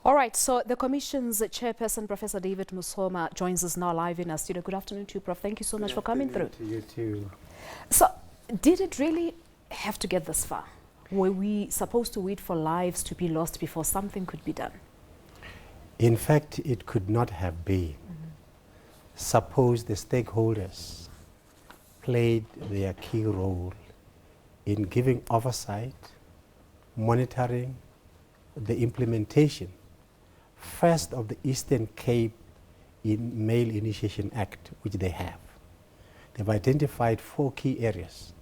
All right, so the Commission's chairperson, Professor David Mosoma, joins us now live in our studio. Good afternoon to you, Prof. Thank you so much for coming through. To you too. So, did it really have to get this far? Were we supposed to wait for lives to be lost before something could be done? In fact, it could not have been. Suppose the stakeholders played their key role in giving oversight, monitoring, the implementation, first of the Eastern Cape Male Initiation Act, which they have. They've identified 4 key areas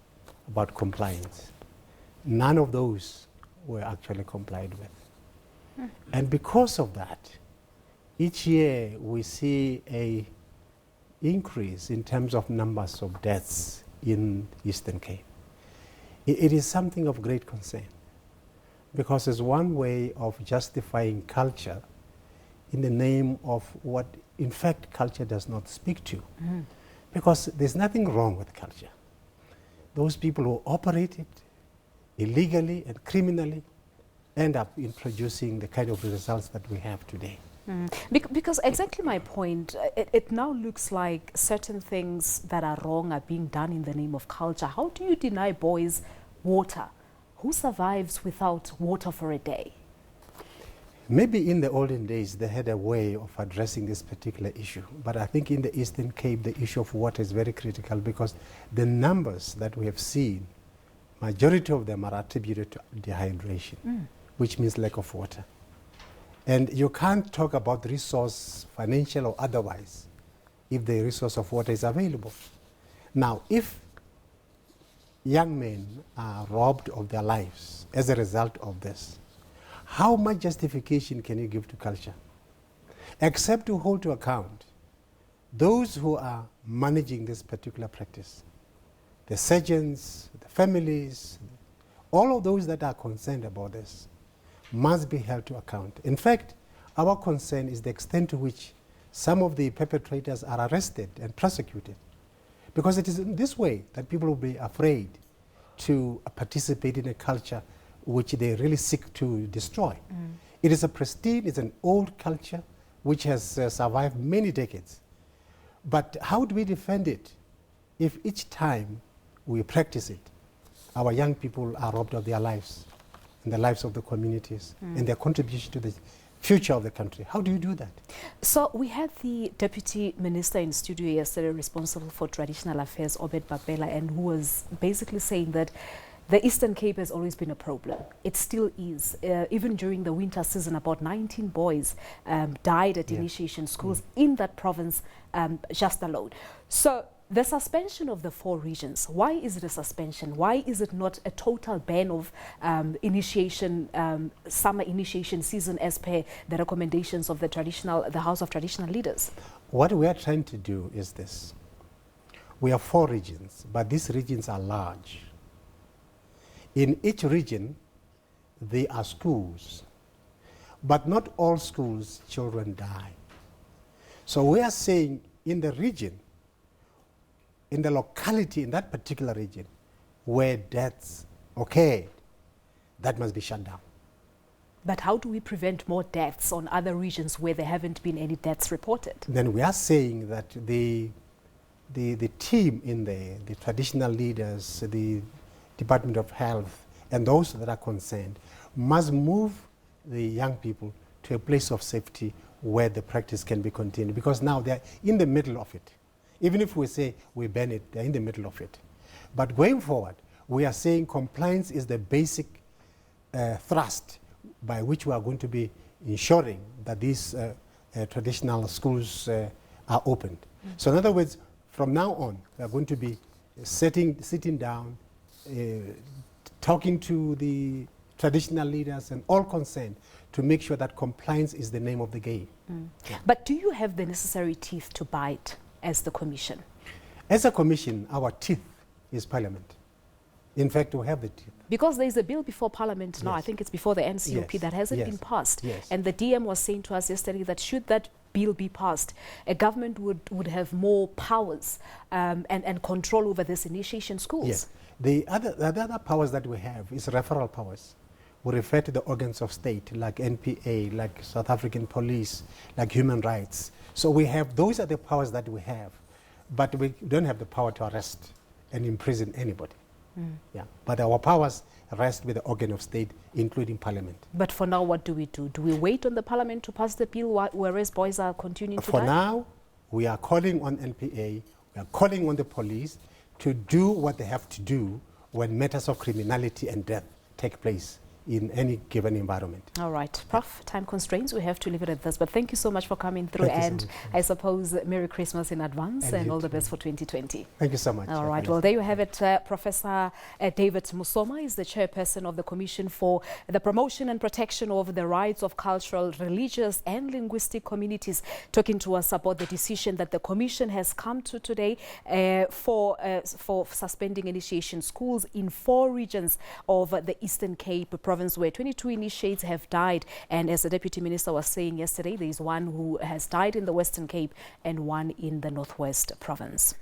about compliance. None of those were actually complied with. And because of that, each year we see an increase in terms of numbers of deaths in Eastern Cape. It is something of great concern, because it's one way of justifying culture in the name of what, in fact, culture does not speak to. Because there's nothing wrong with culture. Those people who operate it illegally and criminally end up in producing the kind of results that we have today. Because exactly my point, it now looks like certain things that are wrong are being done in the name of culture. How do you deny boys water? Who survives without water for a day? Maybe in the olden days they had a way of addressing this particular issue, but I think in the Eastern Cape the issue of water is very critical, because the numbers that we have seen, majority of them are attributed to dehydration, which means lack of water. And you can't talk about resource, financial or otherwise, if the resource of water is available. Now, if young men are robbed of their lives as a result of this, how much justification can you give to culture? Except to hold to account those who are managing this particular practice, the surgeons, the families, all of those that are concerned about this must be held to account. In fact, our concern is the extent to which some of the perpetrators are arrested and prosecuted, because it is in this way that people will be afraid to participate in a culture which they really seek to destroy. It is a pristine, it's an old culture which has survived many decades. But how do we defend it if each time we practice it, our young people are robbed of their lives and the lives of the communities and their contribution to the future of the country? How do you do that? So we had the Deputy Minister in studio yesterday responsible for traditional affairs, Obed Babela, and who was basically saying that the Eastern Cape has always been a problem. It still is. Even during the winter season, about 19 boys died at initiation schools in that province just alone. So the suspension of the 4 regions, why is it a suspension? Why is it not a total ban of summer initiation season as per the recommendations of the House of Traditional Leaders? What we are trying to do is this. We have 4 regions, but these regions are large. In each region, there are schools, but not all schools children die. So we are saying in the region, in the locality, in that particular region, where deaths occurred, that must be shut down. But how do we prevent more deaths on other regions where there haven't been any deaths reported? Then we are saying that the team in there, the traditional leaders, the Department of Health, and those that are concerned, must move the young people to a place of safety where the practice can be continued, because now they're in the middle of it. Even if we say we ban it, they're in the middle of it. But going forward, we are saying compliance is the basic thrust by which we are going to be ensuring that these traditional schools are opened. So in other words, from now on, we are going to be sitting down, talking to the traditional leaders and all concerned to make sure that compliance is the name of the game. But do you have the necessary teeth to bite as the Commission? As a Commission, our teeth is Parliament. In fact, we have the teeth. Because there is a bill before Parliament now, I think it's before the NCOP, that hasn't been passed. And the DM was saying to us yesterday that should that bill be passed, a government would have more powers and control over this initiation schools. Yes. The other powers that we have is referral powers. we refer to the organs of state like NPA, like South African police, like human rights. So we have, those are the powers that we have, but we don't have the power to arrest and imprison anybody. Yeah. But our powers rest with the organ of state, including parliament. But for now, what do we do? Do we wait on the parliament to pass the bill whereas boys are continuing to die? For now, we are calling on NPA, we are calling on the police to do what they have to do when matters of criminality and death take place in any given environment. All right. Prof, time constraints, we have to leave it at this. But thank you so much for coming through. And I suppose Merry Christmas in advance and all the best for 2020. Thank you so much. All right. Well, there you have it. Professor David Mosoma is the chairperson of the Commission for the Promotion and Protection of the Rights of Cultural, Religious and Linguistic Communities, talking to us about the decision that the Commission has come to today for suspending initiation schools in 4 regions of the Eastern Cape province, where 22 initiates have died. And as the Deputy Minister was saying yesterday, there is one who has died in the Western Cape and one in the Northwest province.